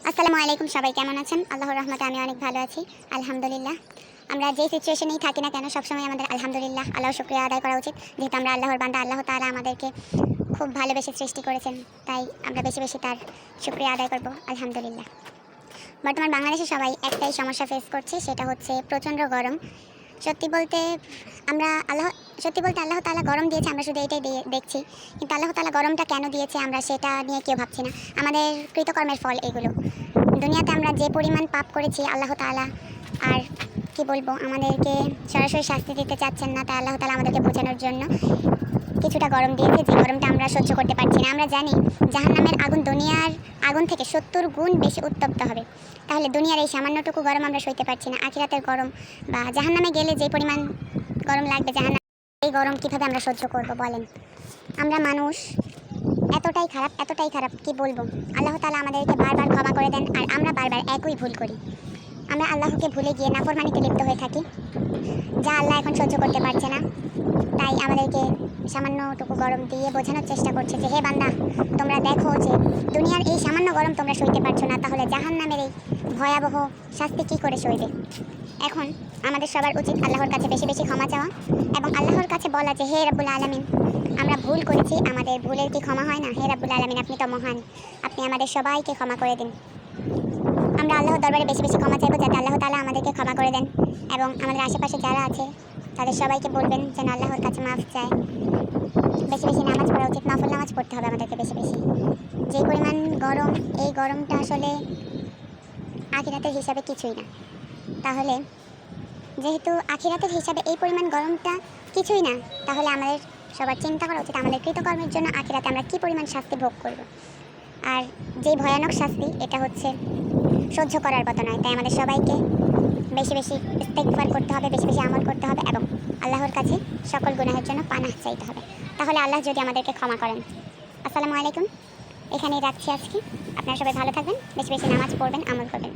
আসসালামু আলাইকুম, সবাই কেমন আছেন? আল্লাহর রহমতে আমি অনেক ভালো আছি, আলহামদুলিল্লাহ। আমরা যে সিচুয়েশনেই থাকি না কেন সবসময় আমাদের আলহামদুলিল্লাহ আল্লাহর শুকরিয়া আদায় করা উচিত, যেহেতু আমরা আল্লাহর বান্দা। আল্লাহ তাআলা আমাদেরকে খুব ভালোবেসে সৃষ্টি করেছেন, তাই আমরা বেশি বেশি তার শুকরিয়া আদায় করব, আলহামদুলিল্লাহ। বর্তমান বাংলাদেশে সবাই একটাই সমস্যা ফেস করছে, সেটা হচ্ছে প্রচণ্ড গরম। সত্যি বলতে আল্লাহ তাআলা গরম দিয়েছে, আমরা শুধু এটাই দেখছি, কিন্তু আল্লাহ তাআলা গরমটা কেন দিয়েছে আমরা সেটা নিয়ে কেউ ভাবছি না। আমাদের কৃতকর্মের ফল এগুলো। দুনিয়াতে আমরা যে পরিমাণ পাপ করেছি, আল্লাহ তাআলা আর কি বলবো, আমাদেরকে সরাসরি শাস্তি দিতে চাচ্ছেন না, তাই আল্লাহ তাআলা আমাদেরকে বোঝানোর জন্য কিছুটা গরম দিয়েছে, যে গরমটা আমরা সহ্য করতে পারছি না। আমরা জানি জাহান্নামের আগুন দুনিয়ার আগুন থেকে 70 গুণ বেশি উত্তপ্ত হবে, তাহলে দুনিয়ার এই সামান্যটুকু গরম আমরা সইতে পারছি না। আখিরাতের গরম বা জাহান্নামে গেলে যে পরিমাণ গরম লাগবে, এই গরম কীভাবে আমরা সহ্য করব বলেন? আমরা মানুষ এতটাই খারাপ কি বলবো। আল্লাহ তাআলা আমাদেরকে বারবার ক্ষমা করে দেন, আর আমরা বারবার একই ভুল করি। আমরা আল্লাহকে ভুলে গিয়ে নাফরমানিতে লিপ্ত হয়ে থাকি, যা আল্লাহ এখন সহ্য করতে পারছে না। তাই আমাদেরকে সামান্যটুকু গরম দিয়ে বোঝানোর চেষ্টা করছে যে, হে বান্দা, তোমরা দেখো যে দুনিয়ার এই সামান্য গরম তোমরা সইতে পারছো না, তাহলে জাহান্নামের এই ভয়াবহ শাস্তি কী করে সইবে? এখন আমাদের সবার উচিত আল্লাহর কাছে বেশি বেশি ক্ষমা চাওয়া এবং আল্লাহর কাছে বলা যে, হে রাব্বুল আলামিন, আমরা ভুল করেছি, আমাদের ভুলের কি ক্ষমা হয় না? হে রাব্বুল আলামিন, আপনি তো মহান, আপনি আমাদের সবাইকে ক্ষমা করে দিন। আমরা আল্লাহর দরবারে বেশি বেশি ক্ষমা চাইবো, যাতে আল্লাহ তাআলা আমাদেরকে ক্ষমা করে দেন, এবং আমাদের আশেপাশে যারা আছে তাদের সবাইকে বলবেন যেন আল্লাহর কাছে মাফ চায়। বেশি বেশি নামাজ পড়া উচিত, নফল নামাজ পড়তে হবে আমাদেরকে বেশি বেশি। যে পরিমাণ গরম, এই গরমটা আসলে আখিরাতের হিসাবে কিছুই না। তাহলে যেহেতু আখিরাতের হিসাবে এই পরিমাণ গরমটা কিছুই না, তাহলে আমাদের সবার চিন্তা করা উচিত আমাদের কৃতকর্মের জন্য আখিরাতে আমরা কী পরিমাণ শাস্তি ভোগ করব। আর যেই ভয়ানক শাস্তি, এটা হচ্ছে সহ্য করার মতো নয়। তাই আমাদের সবাইকে বেশি বেশি ইস্তেগফার করতে হবে, বেশি বেশি আমল করতে হবে, এবং আল্লাহর কাছে সকল গুনাহের জন্য পানাহ চাইতে হবে। তাহলে আল্লাহ যদি আমাদেরকে ক্ষমা করেন। আসসালামু আলাইকুম, এখানেই রাখছি আজকে। আপনারা সবাই ভালো থাকবেন, বেশি বেশি নামাজ পড়বেন, আমল করবেন।